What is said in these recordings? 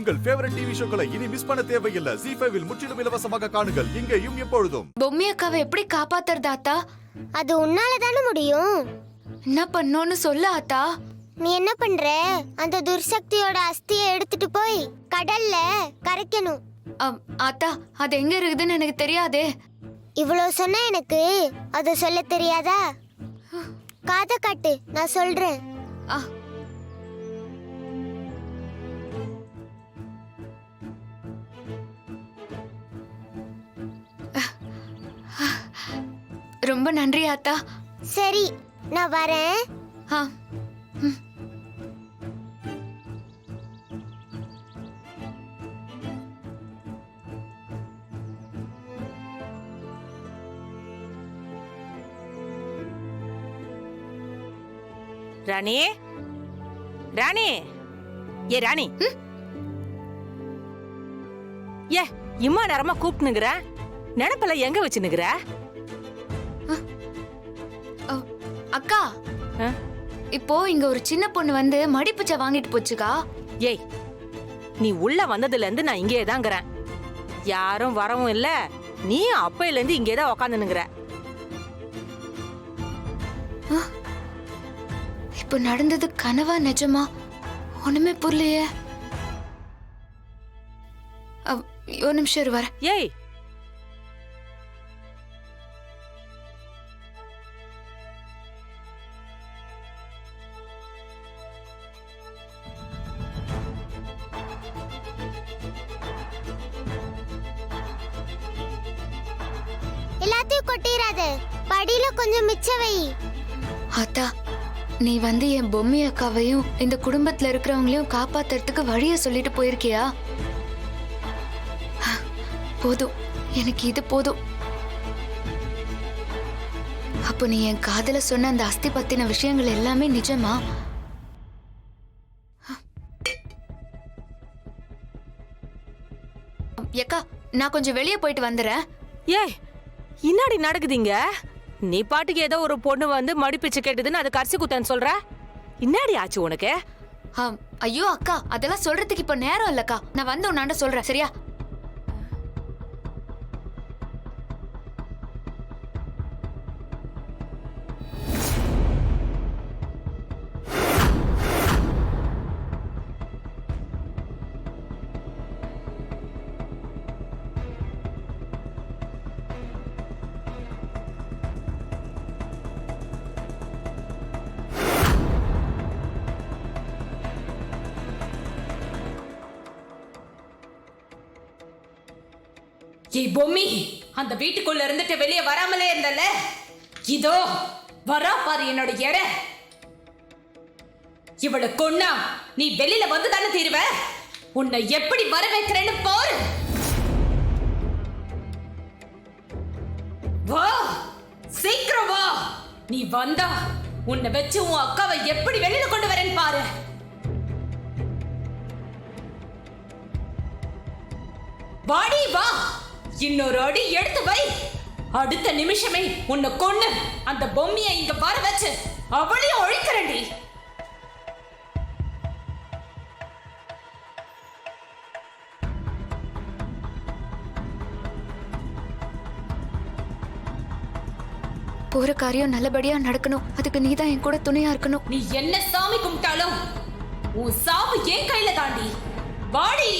உங்கள் favourite TV ஷோக்களை இனி miss பண்ண தேவையில்லை. ZEE5 இல் முற்றிலும் இலவசமாக காணுங்கள், இங்கேயும் எப்பொழுதும். பொம்மி அக்காவை எப்படி காப்பாத்துறது ஆத்தா? அது உன்னால தானே முடியும். என்ன பண்ணோன்னு சொல்ல ஆத்தா. நீ என்ன பண்ற? அந்த துர்சக்தியோட அஸ்தியை எடுத்துட்டு போய் கடல்ல கரைக்கணும். ஆத்தா, அது எங்க இருக்குதுன்னு எனக்கு தெரியாதே. இவ்வளவு சொன்ன எனக்கு அத சொல்ல தெரியாதா? காத காட்டு, நான் சொல்றேன். ரொம்ப நன்றி ஆத்தா. சரி, நான் வரேன். ராணி, ராணி, ஏ ராணி, ஏ இம்மா நேரமா கூப்பிட்டுனுங்கிற, நினைப்பல எங்க வச்சுனுங்கிற? அக்கா, இப்போ இங்க ஒரு சின்ன பொண்ணு வந்து மடிப்புச்ச வாங்கிட்டு போச்சுக்கா. ஏய், நீ உள்ள வந்ததுல இருந்து நான் இங்கே தாங்கிறேன். யாரும் வரவும் இல்ல, நீ அப்பையில இருந்து இங்கே தான் உக்காந்துனுங்கிற. இப்ப நடந்தது கனவா நிஜமா? ஒண்ணுமே புரியலையே. ஒரு நிமிஷம் வர. ஏய், எல்லாத்தையும் கொட்டிராத, படியில கொஞ்சம் மிச்ச வை. ஆத்தா, நீ வந்து என் பொம்மி அக்காவையும் இந்த குடும்பத்துல இருக்கிறவங்களையும் காப்பாத்துறதுக்கு வழிய சொல்லிட்டு போயிருக்கியா? போதும், எனக்கு இது போதும். அப்போ நீ என் காதல சொன்ன அந்த அஸ்தி பத்தின விஷயங்கள் எல்லாமே நிஜமா? ஏக்கா, நான் கொஞ்சம் வெளியே போயிட்டு வந்துடுறேன். ஏய், இன்னாடி நடக்குதுங்க. நீ பாட்டுக்கு ஏதோ ஒரு பொண்ணு வந்து மடிப்பிச்சு கேட்டதுன்னு அது கரிசி குத்தன்னு சொல்ற. இன்னாடி ஆச்சு உனக்கு? ஐயோ அக்கா, அதெல்லாம் சொல்றதுக்கு இப்ப நேரம் இல்லக்கா. நான் வந்து உன்னாண்ட சொல்றேன், சரியா? ஏய் பொம்மி, அந்த வீட்டுக்குள்ள இருந்துட்டு வெளியே வராமலே இருந்தல, இதோ வரா பாரு என்னோட எற. இவளை கொன்னா நீ வெளியில வந்து தானே தீருவ. உன்னை எப்படி வர வைக்கிறேன்னு பாரு. வா, சீக்கிரம் வா. நீ வந்தா உன்னை வச்சு உன் அக்காவை எப்படி வெளியில கொண்டு வரேன்னு பாரு. வாடி வா, இன்னொரு அடி எடுத்து வை. அடுத்த நிமிஷமே உன்னை கொன்னு அந்த பொம்மியை இங்க வர வச்சு அவளையும் ஒழிக்கிறேன்டி. போற காரியம் நல்லபடியா நடக்கணும். அதுக்கு நீதான் என் கூட துணையா இருக்கணும். நீ என்ன சாமி கும்பிட்டாலும் உன் சாவு என் கையில தாண்டி. வாடி.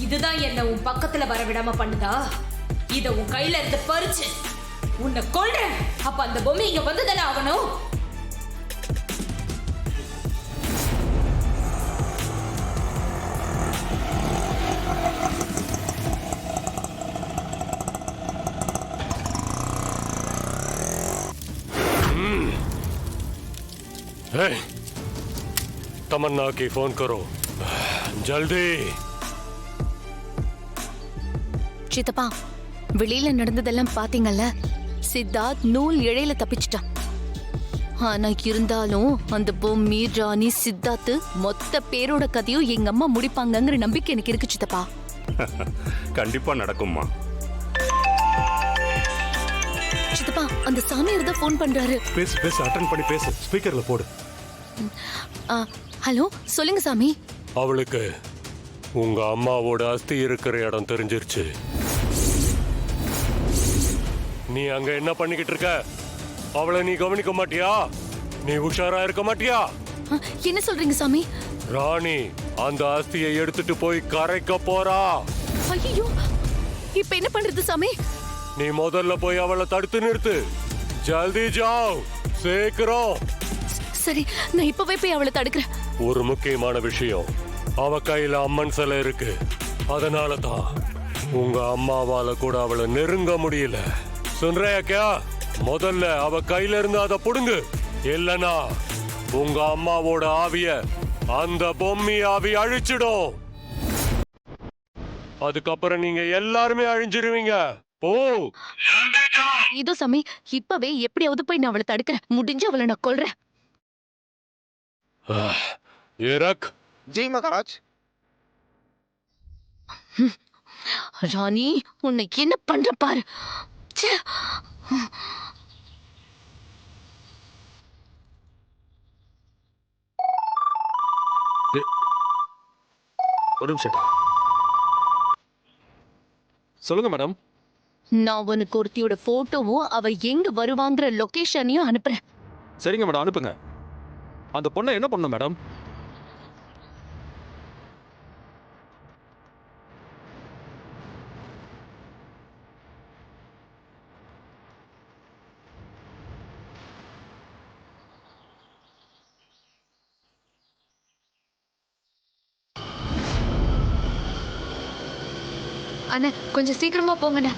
இதுதான் என்ன உன் பக்கத்துல வர விடாம பண்ணுதா? இத உன் கையில இருந்து பறிச்சு உன்னை கொல்றேன். அப்ப அந்த பொம்மை இங்க வந்துதானே ஆகணும். तमन्ना की फोन करो जल्दी. சித்தப்பா, வெளியில நடந்ததெல்லாம் பாத்தீங்கல்ல? சித்தார்த் நூல் இழையில தப்பிச்சிட்டான். ஆனா இருந்தாலும் அந்த பொம்மி, ராணி, சித்தார்த் மொத்த பேரோட கதையும் எங்க அம்மா முடிப்பாங்கங்கிற நம்பிக்கை எனக்கு இருக்கு சித்தப்பா. கண்டிப்பா நடக்கும்மா. சித்தப்பா, அந்த சாமியார் தான் ஃபோன் பண்றாரு. பேசு பேசு, அட்டெண்ட் பண்ணி பேசு. ஸ்பீக்கர்ல போடு. ஹலோ, சொல்லுங்க சாமி. அவளுக்கு உங்க அம்மாவோட அஸ்தி இருக்கிற இடம் தெரிஞ்சிருச்சு. நீ அங்க என்ன பண்ணிக்கிட்டு இருக்க? அவளை நீ கவனிக்க மாட்டியா? நீ உஷாரா இருக்க மாட்டியா? என்ன சொல்றீங்க சாமி? ராணி அந்த அஸ்தியை எடுத்துட்டு போய் கரைக்க போறா. ஐயோ, இப்ப என்ன பண்றது சாமி? நீ முதல்ல போய் அவளை தடுத்து நிறுத்து. ஜல்தி ஜாவ், சீக்கிரம். சரி, நான் இப்பவே போய் அவளை தடுக்கிறேன். ஒரு முக்கியமான விஷயம், அவ கையில அம்மன் சிலை இருக்கு. அதனால தான் உங்க அம்மாவால கூட அவளை நெருங்க முடியல. சுன்றையா கே? முதல்ல அவ கையில இருந்து அதை புடுங்கு. இல்லனா உங்க அம்மாவோட ஆவிய அந்த பொம்மி ஆவி அழிச்சிடும். அதுக்கப்புறம் நீங்க எல்லாருமே அழிஞ்சிருவீங்க. போ. இதோ சாமி, இப்பவே எப்படியாவது போய் நான் அவளை தடுக்கிறேன். முடிஞ்சு அவளை நான் கொல்றேன். ஏரக். जी महाराज. ராணி, உன்னை என்ன பண்ற பாரு. ச்சே. ஒரு நிமிஷம். சொல்லுங்க மேடம். நான் உனக்கு ஒருத்தியோட போட்டோவும் அவ எங்க வருவாங்கிற லொகேஷனையும் அனுப்புறேன். சரிங்க மேடம், அனுப்புங்க. அந்த பொண்ணை என்ன பண்ணணும் மேடம்? அண்ணா, கொஞ்சம் சீக்கிரமா போங்கண்ணா.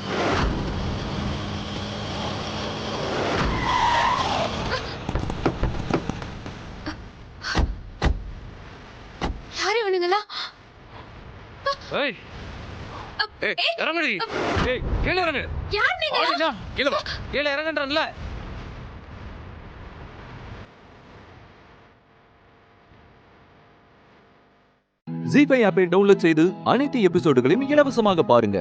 யாரு இவனுங்களா? ஏய் ஏய், இறங்குடி. ஏய், கீழ இறங்கு. யார் நீங்க? ஆடினா, கீழ வா. கீழ இறங்குன்றேன்ல. ஜீ5 ஆப்பை டவுன்லோட் செய்து அனைத்து எபிசோடுகளையும் இலவசமாக பாருங்க.